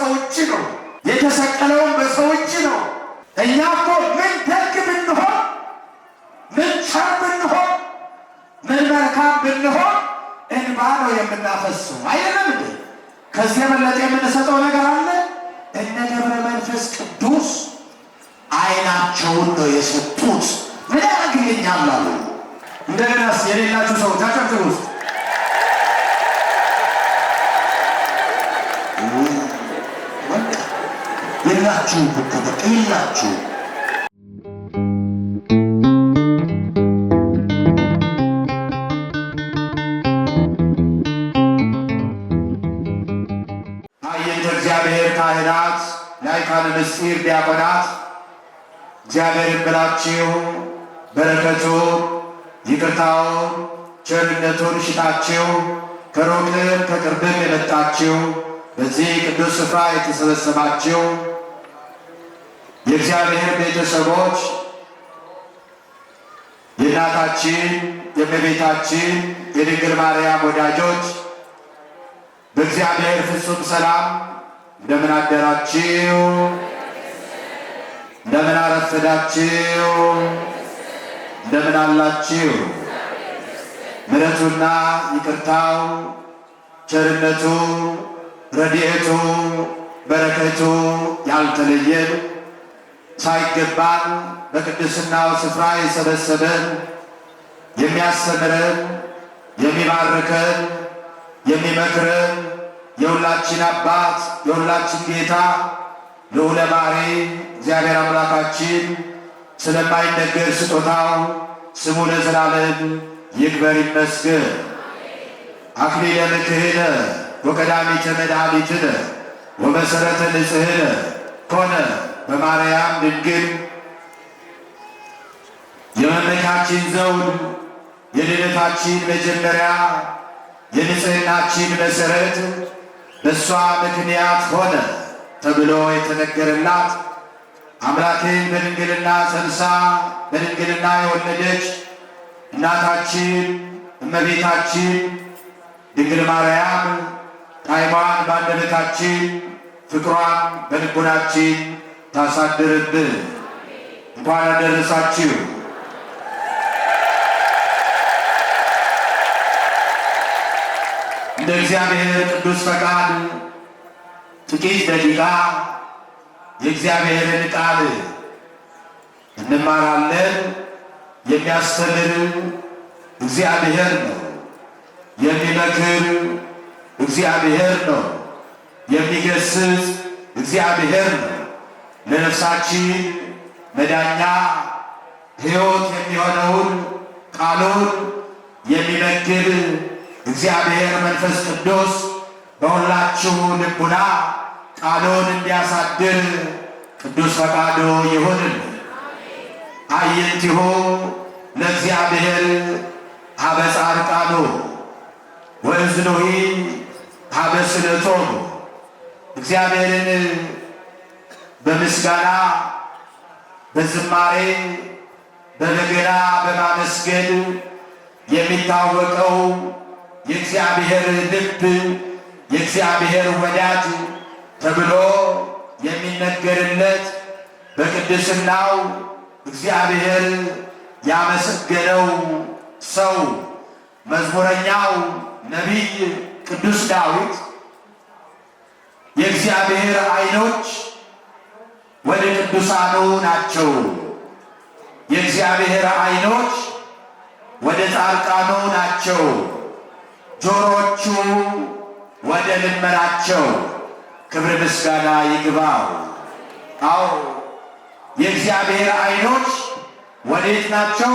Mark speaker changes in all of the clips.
Speaker 1: በሰው እጅ ነው፣ የተሰቀለውም በሰው እጅ ነው። እኛ እኮ ምን ደግ ብንሆን፣ ምን ቸር ብንሆን፣ ምን መልካም ብንሆን እንባ ነው የምናፈሰው አይደለም እንዴ? ከዚህ የበለጠ የምንሰጠው ነገር አለ? እነ ገብረ መንፈስ ቅዱስ ዓይናቸውን ነው የሰጡት። ምን ያደርግልኛል አሉ። እንደገናስ የሌላችሁ ሰዎች አጨብጭቡ ውስጥ የላችሁ በቃ የላችሁ። አየንተ እግዚአብሔር ካህናት ላይካነ ምስጢር ዲያቆናት እግዚአብሔርን ብላችሁ በረከቱን ይቅርታውን ቸርነቱን ሽታችሁ ከሩቅም ከቅርብም የመጣችሁ በዚህ ቅዱስ ስፍራ የተሰበሰባችሁ የእግዚአብሔር ቤተሰቦች የእናታችን የእመቤታችን የድንግል ማርያም ወዳጆች በእግዚአብሔር ፍጹም ሰላም እንደምን አደራችሁ? እንደምን አረፈዳችሁ? እንደምን አላችሁ? ምሕረቱና ይቅርታው ቸርነቱ ረድኤቱ በረከቱ ያልተለየን ሳይገባን በቅድስናው ስፍራ የሰበሰበን የሚያስተምረን የሚባርከን የሚመክረን የሁላችን አባት የሁላችን ጌታ ልዑለ ባሕርይ እግዚአብሔር አምላካችን ስለማይነገር ስጦታው ስሙ ለዘላለም ይክበር ይመስገን። አክሊለ ምክህነ ወቀዳሚተ መድኃኒትነ ወመሰረተ ንጽሕነ ኮነ በማርያም ድንግል የመመካችን ዘውድ የድነታችን መጀመሪያ የንጽሕናችን መሠረት በእሷ ምክንያት ሆነ ተብሎ የተነገረላት አምላክን በድንግልና ጸንሳ በድንግልና የወለደች እናታችን እመቤታችን ድንግል ማርያም ጣዕሟን በአንደበታችን ፍቅሯን በልቡናችን ታሳድርብን። እንኳን አደረሳችሁ። እንደ እግዚአብሔር ቅዱስ ፈቃድ ጥቂት ደቂቃ የእግዚአብሔርን ቃል እንማራለን። የሚያስተምር እግዚአብሔር ነው። የሚመክር እግዚአብሔር ነው። የሚገስጽ እግዚአብሔር ነው። ለነፍሳችን መዳኛ ሕይወት የሚሆነውን ቃሉን የሚመግብ እግዚአብሔር መንፈስ ቅዱስ በሁላችሁ ልቡና ቃሉን እንዲያሳድር ቅዱስ ፈቃዱ ይሁንን። አዕይንቲሁ ለእግዚአብሔር ሀበ ጻድቃኑ ወእዝኑሂ ሀበ ስእለቶሙ። እግዚአብሔርን በምስጋና በዝማሬ በበገና በማመስገን የሚታወቀው የእግዚአብሔር ልብ የእግዚአብሔር ወዳጅ ተብሎ የሚነገርለት በቅድስናው እግዚአብሔር ያመሰገነው ሰው መዝሙረኛው ነቢይ ቅዱስ ዳዊት የእግዚአብሔር ዓይኖች ወደ ቅዱሳኑ ናቸው፣ የእግዚአብሔር ዓይኖች ወደ ጻድቃኑ ናቸው፣ ጆሮቹ ወደ ልመናቸው። ክብር ምስጋና ይግባው። አዎ የእግዚአብሔር ዓይኖች ወዴት ናቸው?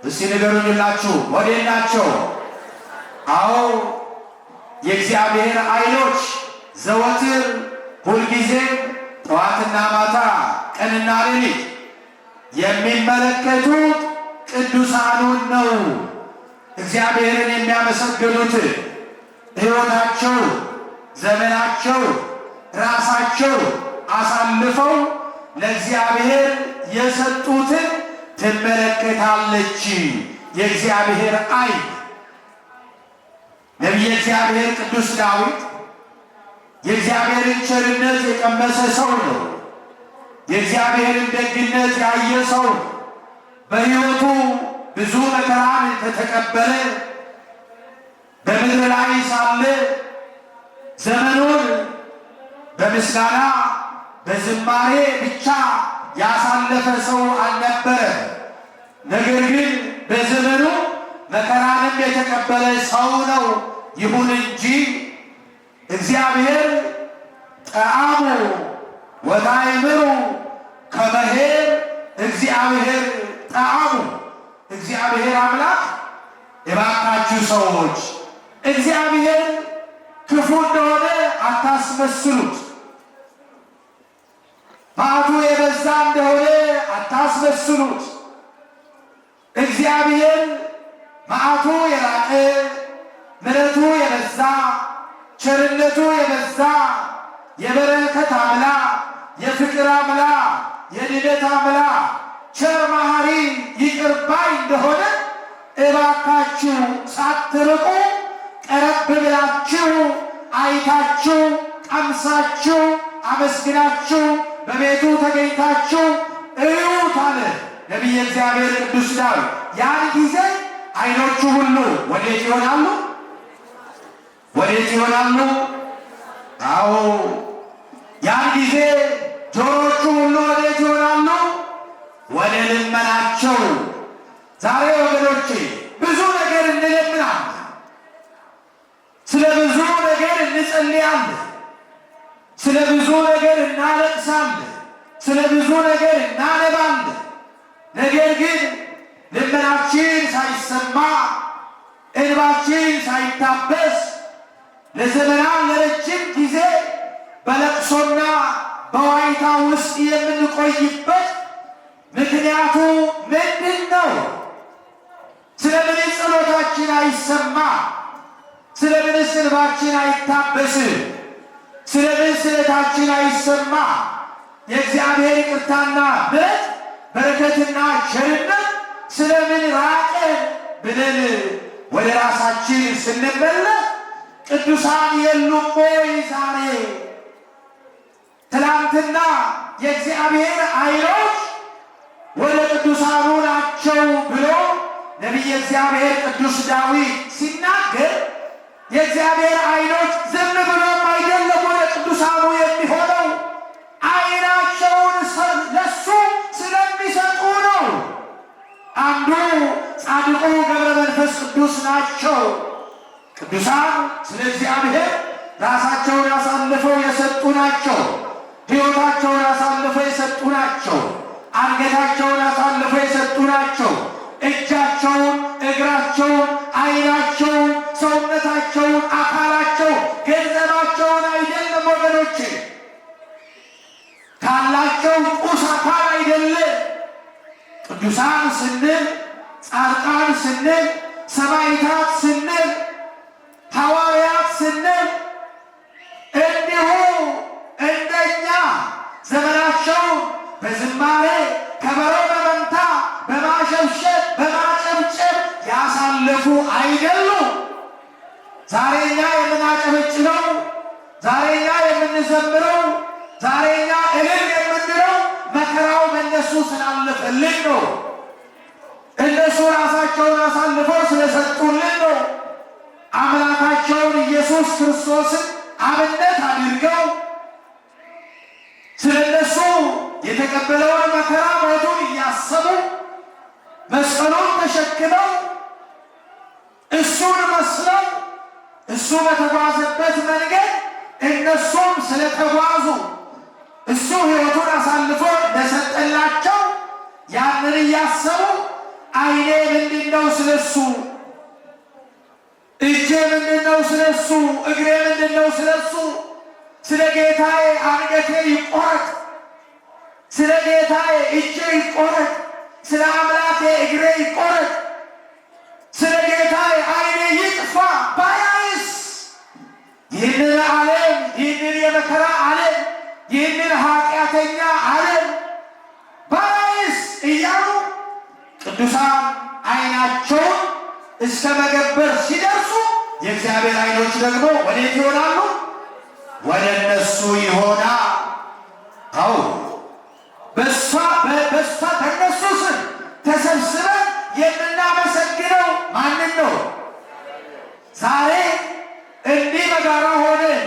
Speaker 1: እስቲ ንገሩኝላችሁ፣ ወዴት ናቸው? አዎ የእግዚአብሔር ዓይኖች ዘወትር ሁልጊዜ ጠዋትና ማታ ቀንና ሌሊት የሚመለከቱት ቅዱሳኑን ነው። እግዚአብሔርን የሚያመሰግኑት ሕይወታቸው፣ ዘመናቸው፣ ራሳቸው አሳልፈው ለእግዚአብሔር የሰጡትን ትመለከታለች የእግዚአብሔር ዓይን። ነቢየ እግዚአብሔር ቅዱስ ዳዊት የእግዚአብሔርን ቸርነት የቀመሰ ሰው ነው። የእግዚአብሔርን ደግነት ያየ ሰው በሕይወቱ ብዙ መከራን ከተቀበለ በምድር ላይ ሳለ ዘመኑን በምስጋና በዝማሬ ብቻ ያሳለፈ ሰው አልነበረ። ነገር ግን በዘመኑ መከራንም የተቀበለ ሰው ነው። ይሁን እንጂ እግዚአብሔር ጠአሙ ወታእምሩ ከመ ኄር እግዚአብሔር ጠአሙ። እግዚአብሔር አምላክ የባካችሁ ሰዎች እግዚአብሔር ክፉ እንደሆነ አታስመስሉት። መዓቱ የበዛ እንደሆነ አታስመስሉት። እግዚአብሔር መዓቱ የራቀ ምሕረቱ የበዛ ቸርነቱ የበዛ የበረከት አምላክ የፍቅር አምላክ የድነት አምላክ ቸር መሐሪ ይቅር ባይ እንደሆነ እባካችሁ ሳትርቁ ቀረብ ብላችሁ አይታችሁ ቀምሳችሁ አመስግናችሁ በቤቱ ተገኝታችሁ እዩት አለ ነቢየ እግዚአብሔር ቅዱስ ዳዊት። ያን ጊዜ ዓይኖቹ ሁሉ ወዴት ይሆናሉ? ወዴት ይሆናሉ? አዎ ያን ጊዜ ጆሮቹ ሁሉ ወዴት ይሆናሉ? ወደ ልመናቸው። ዛሬ ወገኖቼ ብዙ ነገር እንለምናለን፣ ስለ ብዙ ነገር እንጸልያለን፣ ስለ ብዙ ነገር እናለቅሳለን፣ ስለ ብዙ ነገር እናነባለን። ነገር ግን ልመናችን ሳይሰማ እንባችን ሳይታበስ ለዘመናት ለረጅም ጊዜ በለቅሶና በዋይታ ውስጥ የምንቆይበት ምክንያቱ ምንድን ነው? ስለምን ጸሎታችን አይሰማ? ስለምን እንባችን አይታበስም? ስለምን ስለታችን አይሰማ? የእግዚአብሔር ይቅርታና ምሕረት በረከትና ቸርነት ስለምን ራቀን ብለን ወደ ራሳችን ስንመለስ ቅዱሳን የሉም ወይ? ዛሬ ትላንትና የእግዚአብሔር ዓይኖች ወደ ቅዱሳኑ ናቸው ብሎ ነቢየ እግዚአብሔር ቅዱስ ዳዊት ሲናገር የእግዚአብሔር ዓይኖች ዝም ብሎም አይደለም ወደ ቅዱሳኑ የሚሆነው፣ ዓይናቸውን ለሱ ስለሚሰጡ ነው። አንዱ ጻድቁ ገብረ መንፈስ ቅዱስ ናቸው። ቅዱሳን ስለ እግዚአብሔር ራሳቸውን አሳልፈው የሰጡ ናቸው። ሕይወታቸውን አሳልፈው የሰጡ ናቸው። አንገታቸውን አሳልፈው የሰጡ ናቸው። እጃቸውን፣ እግራቸውን፣ ዓይናቸውን፣ ሰውነታቸውን፣ አካላቸው ገንዘባቸውን አይደለም ወገኖች፣ ካላቸው ቁስ አካል አይደለም። ቅዱሳን ስንል፣ ጻድቃን ስንል፣ ሰማዕታት ስንል፣ ሐዋርያት ስንል እንዲሁ እንደኛ ዘመናቸውን በዝማሬ ከበሮ በመምታ በማሸብሸብ በማጨብጨብ ያሳለፉ አይደሉም። ዛሬኛ የምናጨበጭበው፣ ዛሬኛ የምንዘምረው፣ ዛሬኛ እልል የምንለው መከራው በእነሱ ስላለፈልን ነው። እነሱ ራሳቸውን አሳልፈው ስለሰጡልን ነው። አምላካቸውን ኢየሱስ ክርስቶስን አብነት አድርገው ስለ እነሱ የተቀበለውን መከራ ሞቱን እያሰቡ መስቀሉን ተሸክመው እሱን መስለው እሱ በተጓዘበት መንገድ እነሱም ስለተጓዙ እሱ ሕይወቱን አሳልፎ እንደሰጠላቸው ያንን እያሰቡ ዓይኔ ምንድነው ስለሱ፣ እጄ ምንድነው ስለሱ፣ እግሬ ምንድነው ስለሱ፣ ስለ ጌታዬ አንገቴ ይቆረጥ፣ ስለ ጌታዬ እጄ ይቆረጥ፣ ስለ አምላኬ እግሬ ይቆረጥ፣ ስለ ጌታዬ ዓይኔ ይጥፋ ባያይስ ይህንን ዓለም ይህንን የመከራ ዓለም ይህንን ኃጢአተኛ ዓለም ባያይስ እያሉ ቅዱሳን ዓይናቸውን እስከ መገበር ሲደርሱ የእግዚአብሔር ዓይኖች ደግሞ ወዴት ይሆናሉ? ወደ እነሱ ይሆናል። አዎ በእሷ በእነሱ ስም ተሰብስበን የምናመሰግነው ማንን ነው? ዛሬ እንዲህ በጋራ ሆነን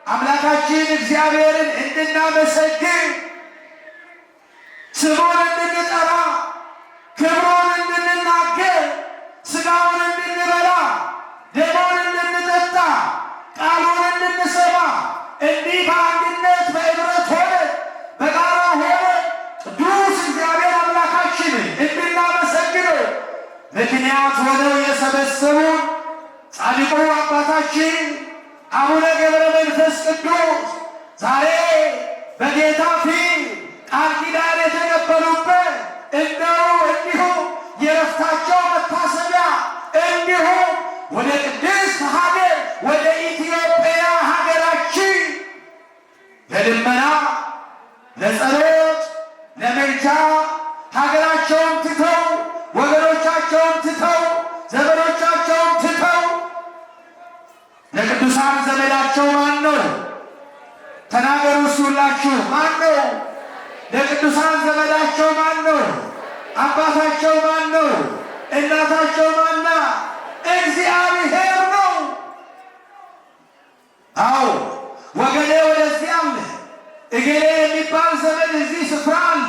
Speaker 1: አምላካችን እግዚአብሔርን እንድናመሰግን፣ ስሙን እንድንጠራ፣ ክብሩን እንድንናገር፣ ሥጋውን እንድንበላ፣ ደሙን እንድንጠጣ፣ ቃሉን እንድንሰማ እንዲህ በአንድነት በኅብረት ሆነን በጋራ ሆነን ቅዱስ እግዚአብሔር አምላካችንን እንድናመሰግነው ምክንያት ሆነው የሰበሰቡን ጻድቁ አባታችን አቡነ ገብረ መንፈስ ቅዱስ ዛሬ በጌታ ፊት ቃል ኪዳን የተቀበሉበት እንዲሁ የዕረፍታቸው መታሰቢያ እንዲሁም ወደ ቅድስት ሀገር ወደ ኢትዮጵያ ሀገራችን ለልመና፣ ለጸሎት፣ ለምልጃ ሀገራቸውን ትተው ወገኖቻቸውን ትተው ዘመዶቻቸውን ትተው ለቅዱሳን ዘመዳቸው ማን ነው? ተናገሩ ሁላችሁ። ማን ነው? ለቅዱሳን ዘመዳቸው ማን ነው? አባታቸው ማን ነው? እናታቸው ማና? እግዚአብሔር ነው። አዎ ወገኔ ወደዚህ አለ፣ እገሌ የሚባል ዘመድ እዚህ ስፍራ አለ፣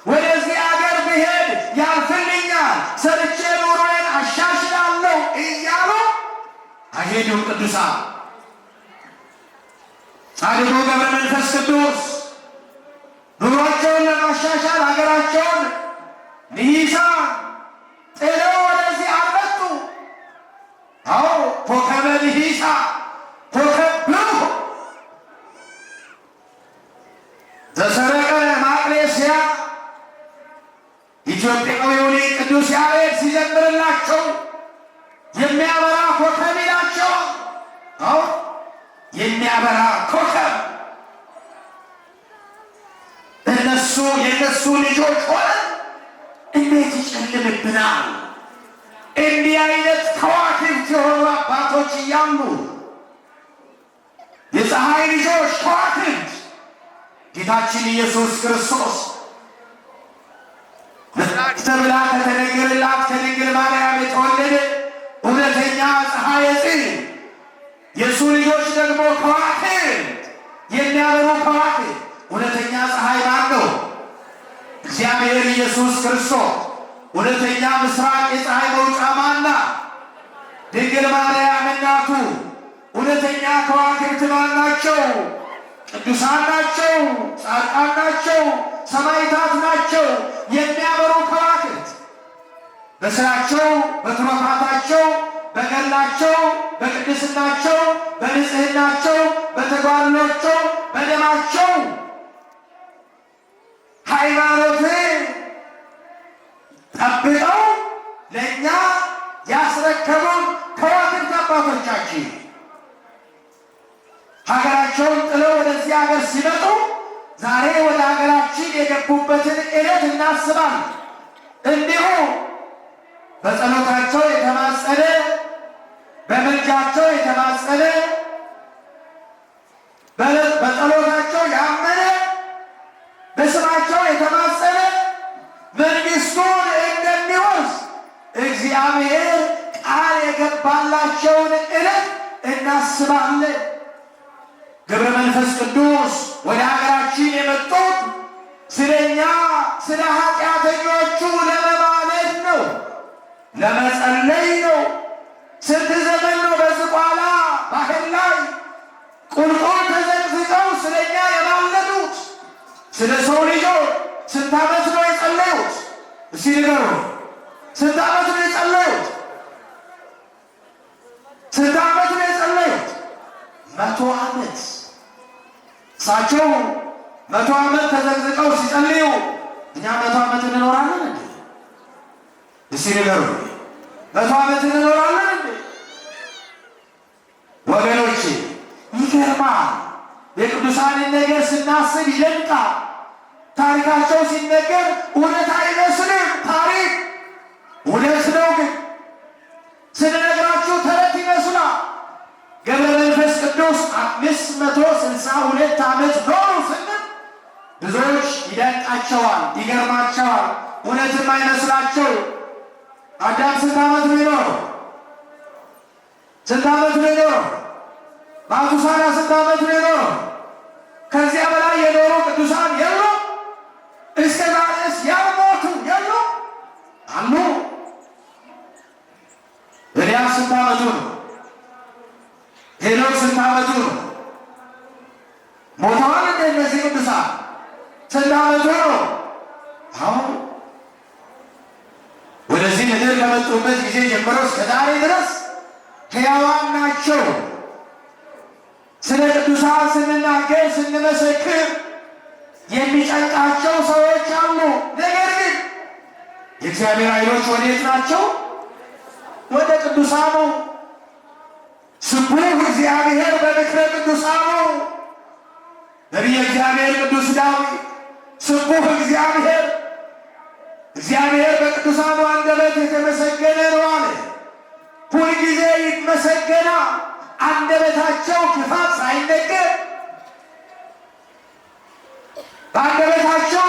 Speaker 1: ወደዚህ አገር ብሄድ ያልፍልኛል፣ ሰርቼ ኑሮዬን አሻሽላለሁ እያሉ አይሄዱም ቅዱሳን። ጻድቁ ገብረ መንፈስ ቅዱስ ኑሯቸውን ለማሻሻል ሀገራቸውን ንሂሳን ጥለው ወደዚህ አልመጡ። አዎ ኮከበ ንሂሳ ኮከብ ብሩህ ዘሰረቀ ማቅሌስያ ኢትዮጵያዊው ሊቅ ቅዱስ ያሬድ ሲዘምርላቸው የሚያበራ ኮከብ ይላቸዋል። አዎ የሚያበራ ኮከብ የእነሱ ልጆች ሆነን እንዴት ይጨልምብናል? እንዲህ አይነት ከዋክብት የሆኑ አባቶች እያሉ የፀሐይ ልጆች ከዋክብት ጌታችን ኢየሱስ ክርስቶስ ምስራቅ ተብላ ከተነገረላት ከድንግል ማርያም የተወለደ እውነተኛ ፀሐይ ጽድቅ፣ የእሱ ልጆች ደግሞ ከዋክብት የሚያበሩ ከዋክብት። እውነተኛ ፀሐይ ማን ነው? እግዚአብሔር ኢየሱስ ክርስቶስ። እውነተኛ ምስራቅ የፀሐይ መውጫ ማና? ድንግል ማርያም እናቱ። እውነተኛ ከዋክብት ማን ናቸው? ቅዱሳን ናቸው፣ ጻድቃን ናቸው፣ ሰማዕታት ናቸው። የሚያበሩ ከዋክብት በሥራቸው፣ በትሩፋታቸው፣ በገድላቸው፣ በቅድስናቸው፣ በንጽሕናቸው፣ በተጋድሎአቸው፣ በደማቸው ሃይማኖትን ጠብቀው ለእኛ ያስረከቡን ከዋክብት አባቶቻችን ሀገራቸውን ጥለው ወደዚህ ሀገር ሲመጡ ዛሬ ወደ ሀገራችን የገቡበትን ዕለት እናስባለን። እንዲሁ በጸሎታቸው የተማጸነ፣ በምልጃቸው የተማጸነ፣ በጸሎታቸው ያመነ፣ በስማቸው የተማጸነ መንግሥቱን እንደሚወርስ እግዚአብሔር ቃል የገባላቸውን ዕለት እናስባለን። ገብረ መንፈስ ቅዱስ ወደ ሀገራችን የመጡት ስለኛ ስለ ኃጢአተኞቹ ለመማለድ ነው፣ ለመጸለይ ነው። ስንት ዘመን ነው በዝቋላ ባህር ላይ ቁልቁል ተዘቅዝቀው ስለኛ የማለዱት? ስለ ሰው ልጆች ስንት ዓመት ነው የጸለዩት? እስቲ ንገሩ። ስንት ዓመት ነው የጸለዩት? ስንት ዓመት ነው የጸለዩት? 100 ዓመት። እሳቸው 100 ዓመት ተዘቅዝቀው ሲጸልዩ እኛ 100 ዓመት እንኖራለን እንዴ? እስቲ ንገሩ። 100 ዓመት እንኖራለን እንዴ? ወገኖቼ ይገርማል። የቅዱሳንን ነገር ስናስብ ይደንቃል። ታሪካቸው ሲነገር እውነት አይመስልም። ታሪክ እውነት ነው፣ ግን ስንነግራችሁ ተረት ይመስላል። ገብረ መንፈስ ቅዱስ ቅዱስ 562 ዓመት ኖሩ ስንል ብዙዎች ይደንቃቸዋል፣ ይገርማቸዋል፣ እውነትም አይመስላቸው። አዳም ስንት ዓመት ነው የኖረው? ስንት ዓመት ነው የኖረው? ማቱሳላ ስንት ዓመት ነው የኖረው? ከዚያ በላይ የኖሩ ቅዱሳን የሉ? እስከ ዛሬስ ያልሞቱ የሉ? አሉ። ኤልያስ ስንት ዓመቱ ነው? ሄኖክ ስንት ዓመቱ ነው? ሞተዋል እንደ እነዚህ ቅዱሳን? ስንት ዓመቱ ነው? አሁን ወደዚህ ምድር ከመጡበት ጊዜ ጀምሮ እስከ ዛሬ ድረስ ሕያዋን ናቸው። ስለ ቅዱሳን ስንናገር ስንመሰክር የሚጨንቃቸው ሰዎች አሉ። ነገር ግን የእግዚአብሔር ኃይሎች ወዴት ናቸው? ወደ ቅዱሳኑ። ስቡሕ እግዚአብሔር በምክረ ቅዱሳኑ። ነቢየ እግዚአብሔር ቅዱስ ዳዊት ስቡሕ እግዚአብሔር በቅዱሳኑ አንደበት የተመሰገነ ነው አለ። ሁልጊዜ ይመሰገና፣ አንደበታቸው ክፋት ሳይነገር፣ በአንደበታቸው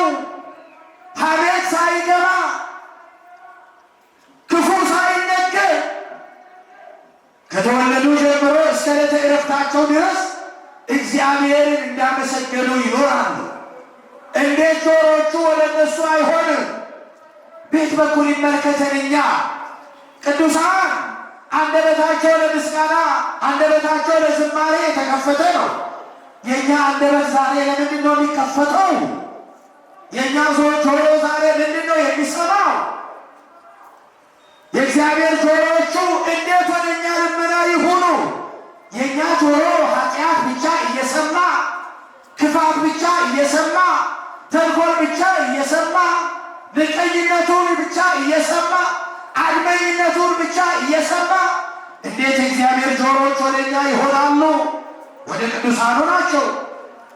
Speaker 1: ሐሜት ሳይገባ፣ ክፉ ሳይነገር ከተወለዱ ጀምሮ እስከ ዕለተ ዕረፍታቸው ድረስ እግዚአብሔርን እንዳመሰገኑ ይኖራሉ። እንዴት ጆሮቹ ወደ እነሱ አይሆንም? ቤት በኩል ይመልከተን። እኛ ቅዱሳን አንደበታቸው ለምስጋና፣ አንደበታቸው ለዝማሬ የተከፈተ ነው። የእኛ አንደበት ዛሬ ለምንድን ነው የሚከፈተው? የእኛ ሰዎች ጆሮ ዛሬ ምንድን ነው የሚሰማው? የእግዚአብሔር ጆሮዎቹ እንዴት ወደ እኛ ልመና ይሁኑ? የእኛ ጆሮ ኃጢአት ብቻ እየሰማ፣ ክፋት ብቻ እየሰማ፣ ተንኮል ብቻ እየሰማ፣ ምቀኝነቱን ብቻ እየሰማ፣ አድመኝነቱን ብቻ እየሰማ እንዴት የእግዚአብሔር ጆሮዎች ወደ እኛ ይሆናሉ? ወደ ቅዱሳኑ ናቸው።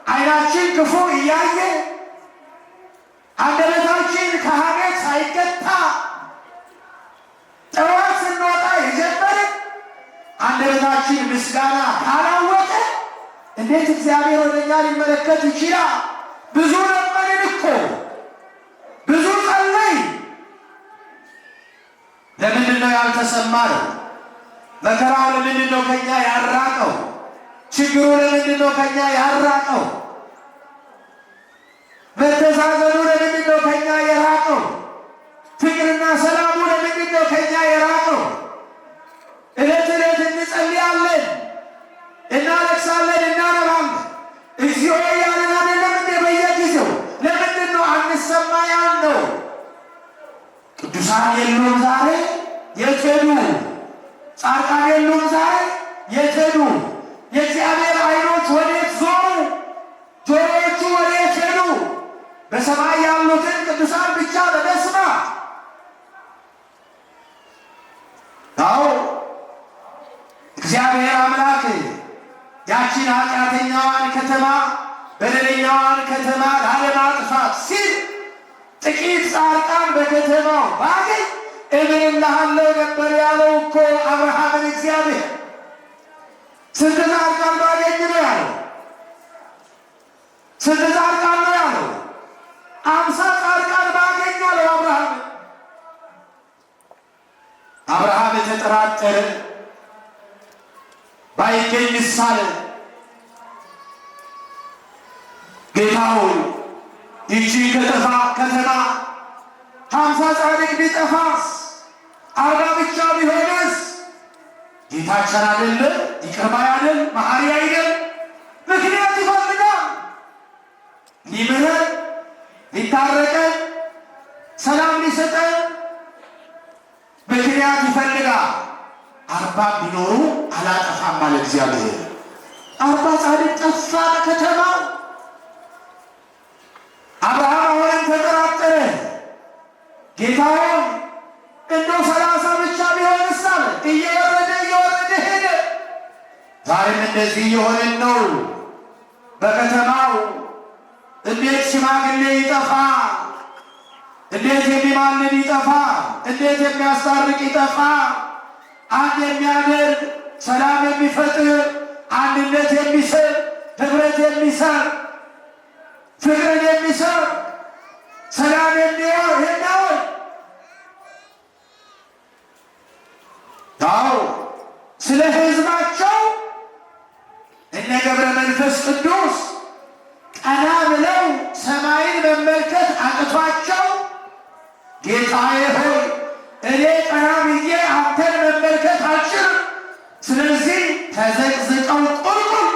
Speaker 1: ዓይናችን ክፉ እያየ አንደበታችን ከሐሜት ሳይገታ ጠዋት ስንወጣ የጀመርን አንደበታችን ምስጋና ካላወቀ እንዴት እግዚአብሔር ወደ እኛ ሊመለከት ይችላል? ብዙ ለመንን እኮ ብዙ ጸለይ። ለምንድን ነው ያልተሰማነው? መከራው ለምንድን ነው ከኛ ያራቀው? ችግሩ ለምንድን ነው ከኛ ያራቀው? መተዛዘኑ ለምንድን ነው ከኛ የራቀው? ፍቅርና ሰላሙ ለምንድን ነው ከኛ የራቀው? ዕለት ዕለት እንጸልያለን፣ እናለቅሳለን፣ እናነባለን። እግዚኦ እያልን አይደለም እንደ በየጊዜው? ለምንድን ነው አንሰማ ያልነው? ቅዱሳን የሉም ዛሬ? የት ሄዱ? ጻድቃን የሉም ዛሬ? የት ሄዱ? የእግዚአብሔር ዓይኖች ወዴት ዞሩ? ጆሮዎቹ ወዴት ሄዱ? በሰማይ ያሉትን ቅዱሳን ብቻ ለመስማት። አዎ እግዚአብሔር አምላክ ያቺን ኃጢአተኛዋን ከተማ፣ በደለኛዋን ከተማ ላለማጥፋት ሲል ጥቂት ጻድቃን በከተማው ባገኝ እምርልሃለሁ ነበር ያለው እኮ አብርሃምን እግዚአብሔር። ስንት ጻድቃን ባገኝ ነው ያለው? ስንት ጻድቃን ነው ያለው? 50 ጻድቃን ባገኝ አለው አብርሃም። አብርሃም የተጠራጠረ ባይገኝ ሳለ ጌታ ሆይ ይቺ ከተማ 50 ጻድቅ ቢጠፋስ 40 ብቻ ቢሆንስ? ጌታችን አይደለ? ይቅር ባይ አይደል? መሐሪ አይደል? ምክንያት ይፈልጋል። ሊምረን፣ ሊታረቀን፣ ሰላም ሊሰጠን ምክንያት ይፈልጋል። 40 ቢኖሩ አላጠፋም አለ እግዚአብሔር። 40 ጻድቅ ጠፋ ከተማው። አብርሃም አሁንም ተጠራጠረ። ጌታ ሆይ እንደው 30 ብቻ ቢሆንስ አለ። እየወረደ ሄደ። ዛሬም እንደዚህ እየሆንን ነው። በከተማው እንዴት ሽማግሌ ይጠፋ? እንዴት የሚማልድ ይጠፋ? እንዴት የሚያስታርቅ ይጠፋ? አንድ የሚያደርግ ሰላም የሚፈጥር አንድነት የሚስብ ህብረት የሚሰር ፍቅርን የሚሰር ሰላም የሚያወል አዎ ስለ ሕዝባቸው እነ ገብረ መንፈስ ቅዱስ ቀና ብለው ሰማይን መመልከት አቅቷቸው ጌታዬ ሆይ እኔ ቀና ብዬ አንተን መመልከት አልችልም፣ ስለዚህ ተዘቅዝቀው ቁልቁል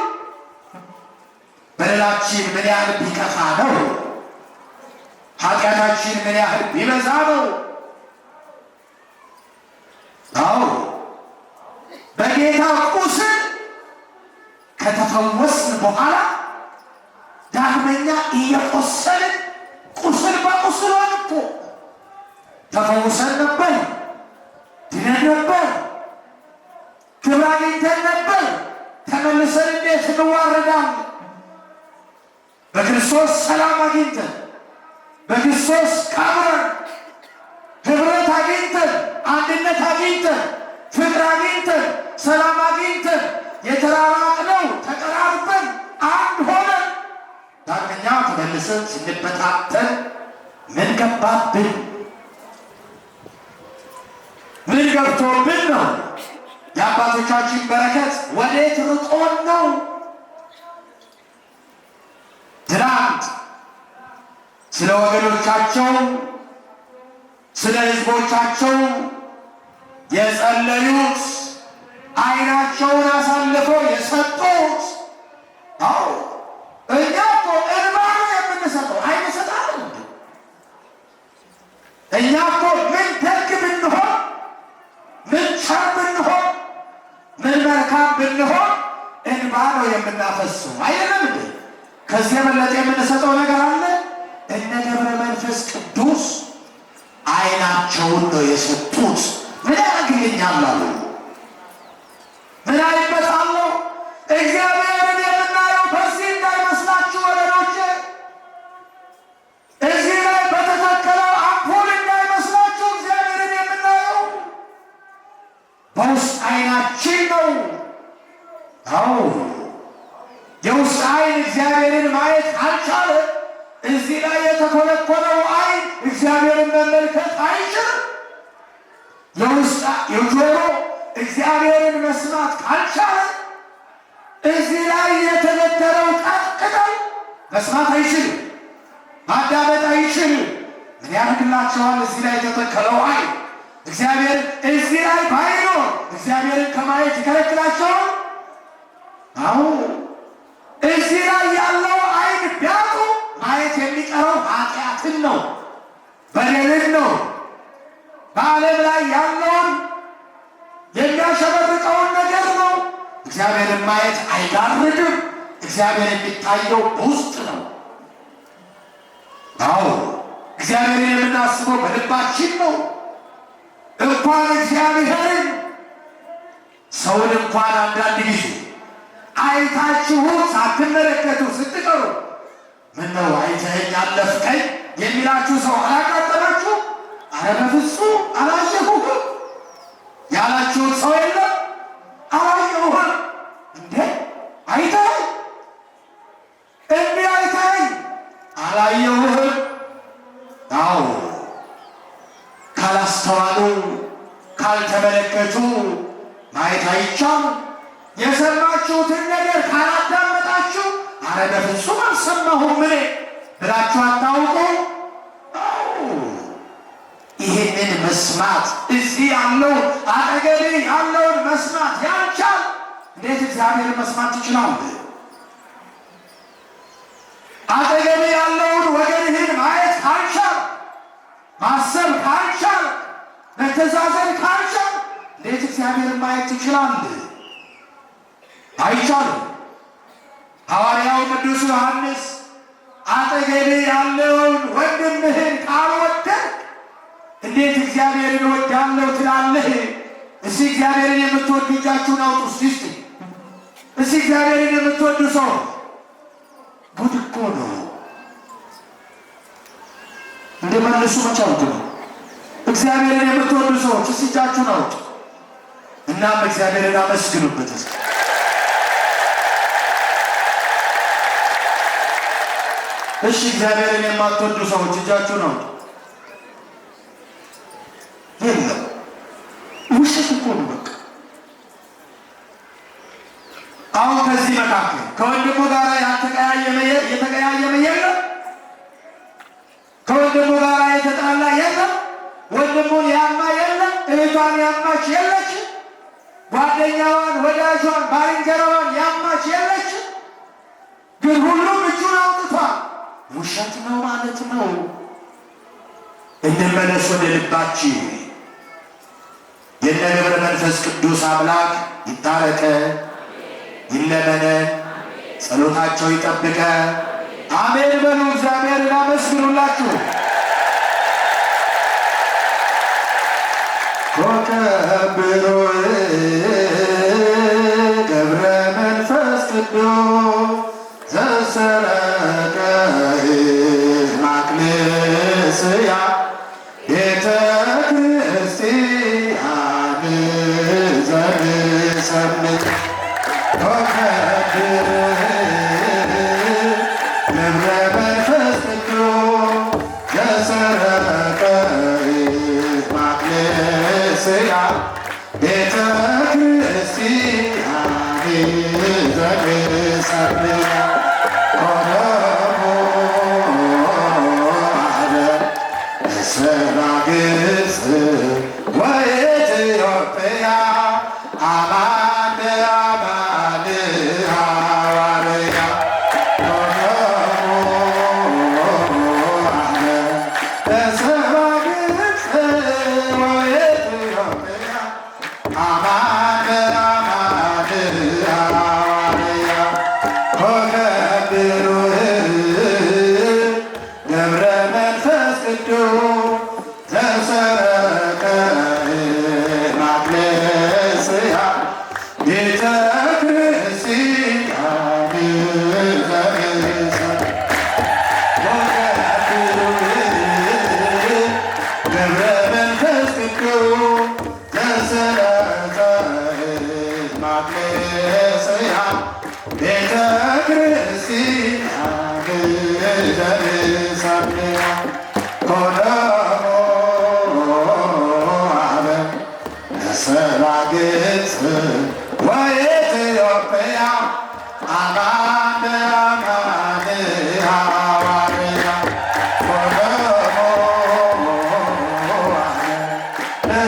Speaker 1: በደላችን ምን ያህል ቢከፋ ነው፣ ኃጢአታችን ምን ያህል ቢበዛ ነው። አዎ በጌታ ቁስል ከተፈወስን በኋላ ዳግመኛ እየቆሰልን ቁስል በቁስል ሆነ እኮ ተፈውሰን ነበር፣ ድነን ነበር፣ ክብር አግኝተን ነበር። ተመልሰን እንዴት እንዋረዳለን? በክርስቶስ ሰላም አግኝተን በክርስቶስ ከብረን ህብረት አግኝተን አንድነት አግኝተን ፍቅር አግኝተን ሰላም አግኝተን የተራራቅነው ተቀራርበን አንድ ሆነን ዳግመኛ ተመልሰን ስንበታተን ምን ገባብን? ምን ገብቶብን ነው? የአባቶቻችን በረከት ወዴት ርቆን ነው? ትናንት ስለ ወገኖቻቸው ስለ ህዝቦቻቸው የጸለዩት ዓይናቸውን አሳልፈው የሰጡት አዎ እኛ እኮ እንባ ነው የምንሰጠው፣ ዓይን ሰጣለን። እኛ እኮ ምን ደግ ብንሆን ምን ቸር ብንሆን ምን መልካም ብንሆን እንባ ነው የምናፈሰው አይደለም እንዴ? ከዚህ የበለጠ የምንሰጠው ነገር አለ? እነ ገብረ መንፈስ ቅዱስ ዓይናቸውን ነው የሰጡት። ምን ያደርግልኛል አሉ። ምን አይበታለሁ? እግዚአብሔርን የምናየው በዚህ እንዳይመስላችሁ ወገኖቼ፣ እዚህ ላይ በተተከለው አምፖል እንዳይመስላችሁ። እግዚአብሔርን የምናየው በውስጥ ዓይናችን ነው። አዎ የውስጥ ዓይን እግዚአብሔርን ማየት አልቻለ። እዚህ ላይ የተኮለኮለው ዓይን እግዚአብሔርን መመልከት አይችልም። የጆሮ እግዚአብሔርን መስማት ካልቻለ እዚህ ላይ የተነተረው ቅጠል መስማት አይችልም፣ ማዳመጥ አይችልም። ምን ያደርግላቸዋል? እዚህ ላይ የተተከለው ዓይን እግዚአብሔር እዚህ ላይ ባይኖር እግዚአብሔርን ከማየት ይከለክላቸዋል? አዎ እዚህ ላይ ያለው ዓይን ቢያጡ ማየት የሚቀረው ኃጢአትን ነው፣ በደልን ነው። በዓለም ላይ ያለውን የሚያሸበርቀውን ነገር ነው። እግዚአብሔርን ማየት አይጋርድም። እግዚአብሔር የሚታየው በውስጥ ነው። አዎ እግዚአብሔርን የምናስበው በልባችን ነው። እንኳን እግዚአብሔርን ሰውን እንኳን አንዳንድ ጊዜ አይታችሁት ሳትመለከቱ ስትቀሩ ምነው አይተኸኝ አለፍከኝ የሚላችሁ ሰው አላጋጠማችሁ? አረ በፍጹም አላየሁህም ያላችሁት ሰው የለም? አላየሁህም እንዴ? አይተኸኝ እንዴ? አይተኸኝ አላየሁህም? አዎ ካላስተዋሉ ካልተመለከቱ ማየት አይቻልም። የሰማችሁትን ነገር ካላዳመጣችሁ አረ በፍጹም አልሰማሁም እኔ ብላችሁ አታውቁ? ይህንን መስማት እዚህ ያለው አጠገቤ ያለውን መስማት ያልቻል እንዴት እግዚአብሔር መስማት ይችላል? አጠገቤ ያለውን ወገንህን ማየት ካልቻል፣ ማሰብ ካልቻል፣ መተዛዘን ካልቻል እንዴት እግዚአብሔርን ማየት ይችላል? አይቻልም። ሐዋርያው ቅዱስ ዮሐንስ አጠገቤ ያለውን ወንድምህን ካልወደድክ እንዴት እግዚአብሔርን እወዳለሁ ትላለህ? እስቲ እግዚአብሔርን የምትወዱ እጃችሁን አውጡ። እስቲ እግዚአብሔርን የምትወዱ ሰው ጉድ እኮ ነው። እንደመለሱ መቻልኩ ነው። እግዚአብሔርን የምትወዱ ሰዎች እስቲ እጃችሁን አውጡ። እናም እግዚአብሔርን አመስግኑበት። እሺ እግዚአብሔርን የማትወዱ ሰዎች እጃችሁ ነው። የለም ውሸት እኮ ነው በቃ። አሁን ከዚህ መካከል ከወንድሙ ጋር የተቀያየመ የለም፣ ከወንድሙ ጋር የተጣላ የለም፣ ወንድሙን ያማ የለም፣ እህቷን ያማች የለች፣ ጓደኛዋን፣ ወዳጇን፣ ባልንጀራዋን ያማች የለች። ግን ሁሉም እጁን አውጥቷል። ውሸት ነው ማለት ነው። እንመለስ ወደ ልባችን። የነ ገብረ መንፈስ ቅዱስ አምላክ ይታረቀ፣ ይለመነን፣ ጸሎታቸው ይጠብቀ። አሜን በሉ። እግዚአብሔርን አመስግኑላችሁ። ኮከብሮ ገብረ መንፈስ ቅዱስ ዘሰረቀ ማክለስያ ቤተ ክርስቲያን ዘሰምት ኮከብሮ ገብረ መንፈስ ቅዱስ ዘሰረቀ ማክለስያ ቤተ ክርስቲያን ዘሰምት ወኢትዮጵያ አማን አማን ሐዋርያ በሰባግጽ ወኢትዮጵያ አማን አማን ሐዋርያ ኮከብሩ ገብረ መንፈስ ቅዱስ ዘሰረቀ ማክለስያ ቤተ ክርስቲያን ገብረ መንፈስ ቅዱስ ዘሰረቀ ማክለስያ ቤተ ክርስቲያን ሰባግጽ ወኢትዮጵያ አማን አማን ሐዋርያ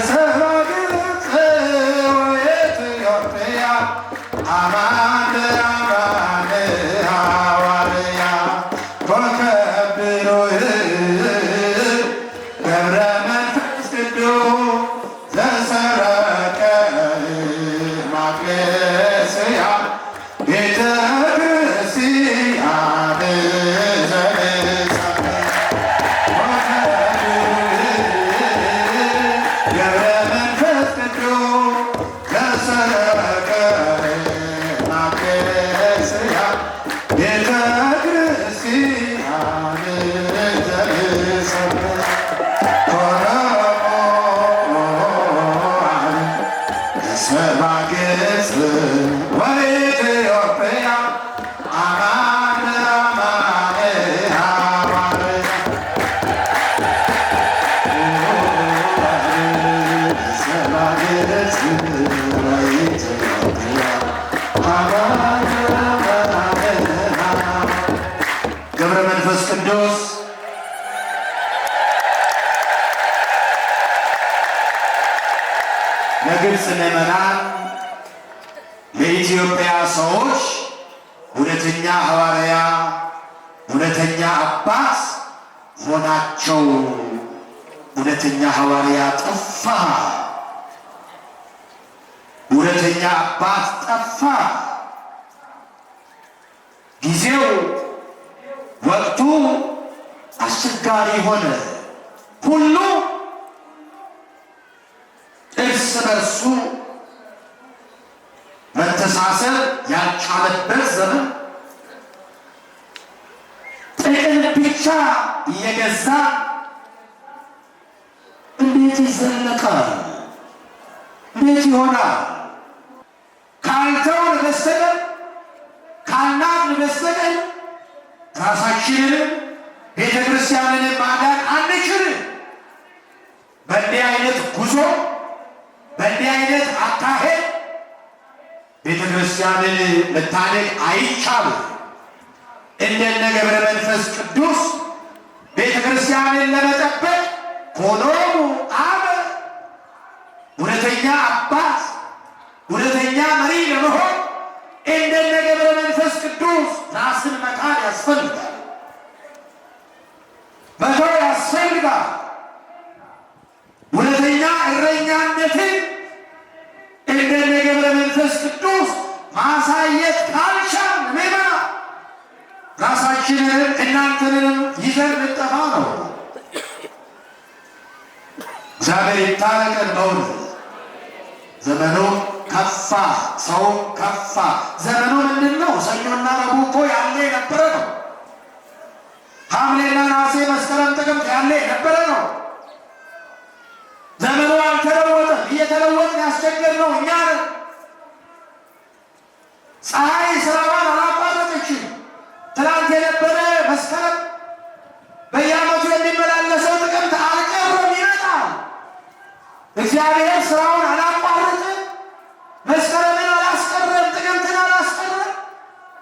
Speaker 1: ሰባግጽ ወኢትዮጵያ አማን አማን ሐዋርያ ኮከብሮ ገብረ መንፈስ ቅዱስ ዘሰረቀ ማክለስያ ቤተ ክርስቲያን ገብረ መንፈስ ቅዱስ ዘሰረቀ ማክለስያ ቤተ ክርስቲያን ሰባግጽ ወኢትዮጵያ አማን አማን ሐዋርያ ሰባግጽ ወኢትዮጵያ አማን አማን ገብረ መንፈስ ቅዱስ ለግብፅ ምዕመናን ለኢትዮጵያ ሰዎች እውነተኛ ሐዋርያ እውነተኛ አባት ሆናቸው። እውነተኛ ሐዋርያ ጠፋ፣ እውነተኛ አባት ጠፋ። ጊዜው ወቅቱ አስቸጋሪ ሆነ። ሁሉ እርስ በርሱ መተሳሰብ ያልቻለበት ዘመን፣ ጥቅም ብቻ እየገዛ እንዴት ይዘለቃል? እንዴት ይሆናል? ካልተውን በስተቀር ካልናቅን በስተቀር ራሳችንንም ቤተ ክርስቲያንን ማዳን አንችልም። በእንዲህ አይነት ጉዞ በእንዲህ አይነት አካሄድ ቤተ ክርስቲያንን መታደግ አይቻልም። እንደነ ገብረ መንፈስ ቅዱስ ቤተ ክርስቲያንን ለመጠበቅ ኮኖሙ አበ እውነተኛ አባት እውነተኛ መሪ ለመሆን እንደነ ገብረ መንፈስ ቅዱስ ራስን መካድ ያስፈልጋል፣ መተው ያስፈልጋል። እውነተኛ እረኛነትን እንደነ ገብረ መንፈስ ቅዱስ ማሳየት ካልቻልን ምዕመና ራሳችንን እናንተንም ይዘን ልንጠፋ ነው። እግዚአብሔር ይታረቀን። በእውነት ዘመኑ ከፋ፣ ሰው ከፋ። ዘመኑ ምንድን ነው? ሰኞና ረቡዕ እኮ ያለ የነበረ ነው። ሐምሌና ነሐሴ፣ መስከረም፣ ጥቅምት ያለ የነበረ ነው። ዘመኑ አልተለወጠም። እየተለወጥን ያስቸገርነው እኛ ነን። ፀሐይ ስራዋን አላቋረጠችም። ትናንት የነበረ መስከረም በየዓመቱ የሚመላለሰው ጥቅምት አልቀረም፣ ይመጣል። እግዚአብሔር ስራውን አላቋረጠም። መስከረምን አላስቀረም፣ ጥቅምትን አላስቀረም፣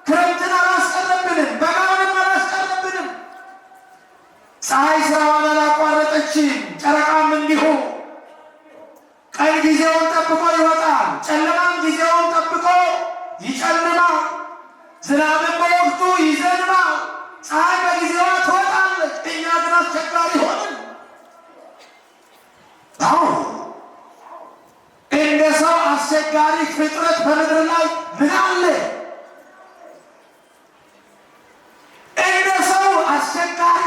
Speaker 1: ክረምትን አላስቀረብንም፣ በጋውንም አላስቀረብንም። ፀሐይ ስራዋን አላቋረጠችም፣ ጨረቃም እንዲሁ። ቀን ጊዜውን ጠብቆ ይወጣል፣ ጨለማም ጊዜውን ጠብቆ ይጨልማል። ዝናብን በወቅቱ ይዘንባል፣ ፀሐይ በጊዜዋ ትወጣለች። እኛ ግን አስቸጋሪ ሆንን። አሁን እንደ ሰው አስቸጋሪ ፍጥረት በምድር ላይ ምን አለ? እንደ ሰው አስቸጋሪ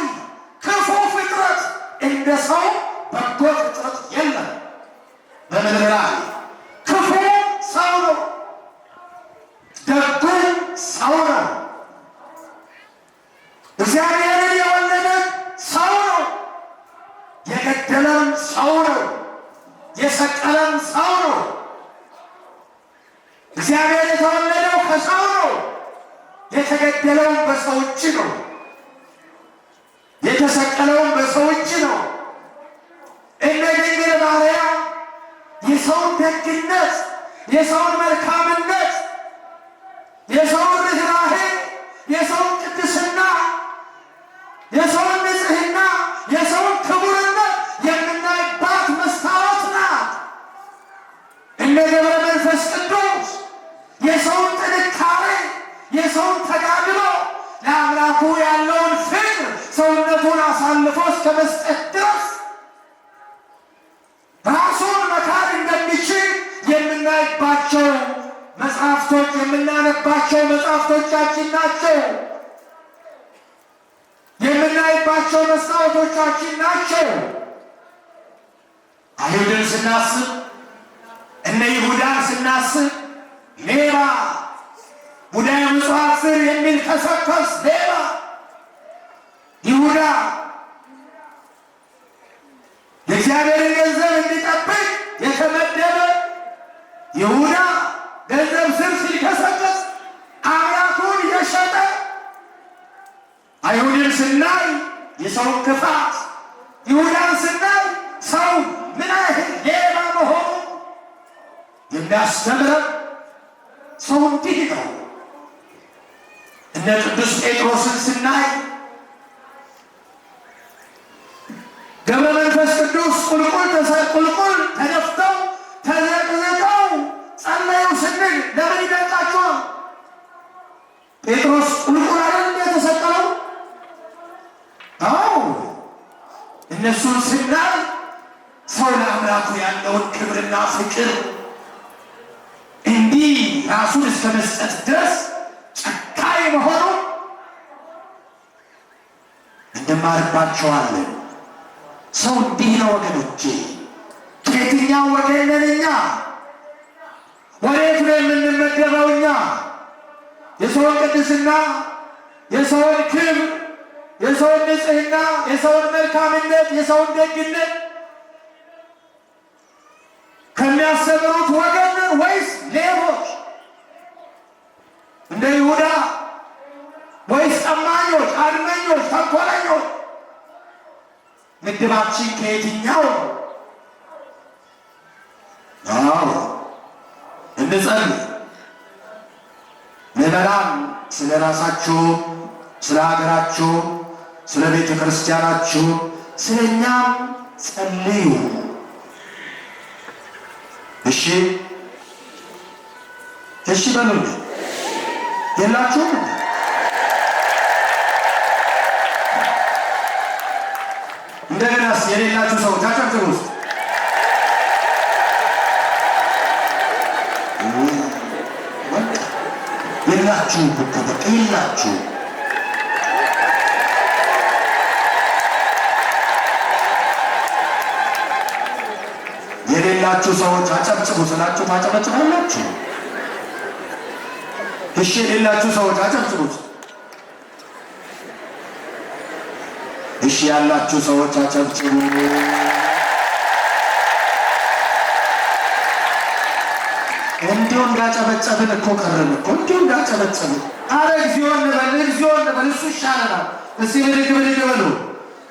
Speaker 1: ክፉ ፍጥረት እንደ ሰው በጎ ፍጥረት የለም በምድር ላይ። ክፉ ሰው ነው፣ ደጉ ሰው ነው። እግዚአብሔርን የወለደ ሰው ነው፣ የገደለም ሰው ነው፣ የሰቀለም ሰው ነው። እግዚአብሔር የተወለደው ከሰው ነው፣ የተገደለውም በሰው እጅ ነው፣ የተሰቀለውም በሰው እጅ ነው። እነ ድንግል ማርያም የሰውን ደግነት፣ የሰውን መልካምነት፣ የሰውን ርኅራኄ፣ የሰውን ቅድስና፣ የሰውን ንጽሕና፣ የሰውን ክቡርነት የምናይባት መስታወት ናት። እነ ገብረ መንፈስ ቅዱስ የሰውን ጥንካሬ፣ የሰውን ተጋድሎ፣ ለአምላኩ ያለውን ፍቅር ሰውነቱን አሳልፎ እስከ መስጠት ድረስ ራሱን መካድ እንደሚችል የምናይባቸው መጽሐፍቶች የምናነባቸው መጽሐፍቶቻችን ናቸው። የምናይባቸው መስታወቶቻችን ናቸው። አይሁድን ስናስብ እነ ይሁዳን ስናስብ ሌባ፣ ሙዳየ ምጽዋት ስር የሚልከሰከስ ሌባ ይሁዳ የእግዚአብሔርን ገንዘብ እንዲጠብቅ የተመደበ ይሁዳ ገንዘብ ስር ሲልከሰከስ አምላኩን የሸጠ። አይሁድን ስናይ የሰውን ክፋት፣ ይሁዳን ስናይ ሰው ምን ያህል ሌባ መሆኑ የሚያስተምረን ሰው እንዲህ ነው። እነ ቅዱስ ጴጥሮስን ስናይ ገብረ መንፈስ ቅዱስ ቁልቁል ተደፍተው ተዘቅዝቀው ጸለዩ ስንል ለምን ይደንቃችኋል? ጴጥሮስ ቁልቁል አይደል የተሰቀለው? አዎ። እነሱን ስናይ ሰው ለአምላኩ ያለውን ክብርና ፍቅር እንዲህ ራሱን እስከ መስጠት ድረስ ጨካኝ መሆኑ እንማርባቸዋለን። ሰው እንዲህ ነው ወገኖቼ። ከየትኛው ወገን ነን እኛ? ወዴት ነው የምንመደበው እኛ? የሰውን ቅድስና፣ የሰውን ክብር፣ የሰውን ንጽሕና፣ የሰውን መልካምነት፣ የሰውን ደግነት ከሚያስተምሩት ወገን ነን ወይስ ሌቦች እንደ ይሁዳ? ወይስ ቀማኞች፣ አድመኞች፣ ተንኮለኞች ግድባችን ከየትኛው ነው? አዎ እንጸልይ። ምዕመናን ስለ ራሳችሁ፣ ስለ ሀገራችሁ፣ ስለ ቤተ ክርስቲያናችሁ፣ ስለ እኛም ጸልዩ። እሺ እሺ በሉ። የላችሁም? እንደገናስ የሌላችሁ ሰዎች አጨብጭቡ ውስጥ የላችሁ በቃ የላችሁ። የሌላችሁ ሰዎች አጨብጭቡ ስላችሁ ታጨበጭባላችሁ። እሺ የሌላችሁ ሰዎች አጨብጭቡት። እሺ ያላችሁ ሰዎች አጨብጭቡ። እንዲሁ እንዳጨበጨብን እኮ ቀረን እኮ እንዲሁ እንዳጨበጨብን። አረ እግዚኦ እንበል፣ እግዚኦ እንበል። እሱ ይሻለናል። እስቲ ብድግ ብድግ በሉ።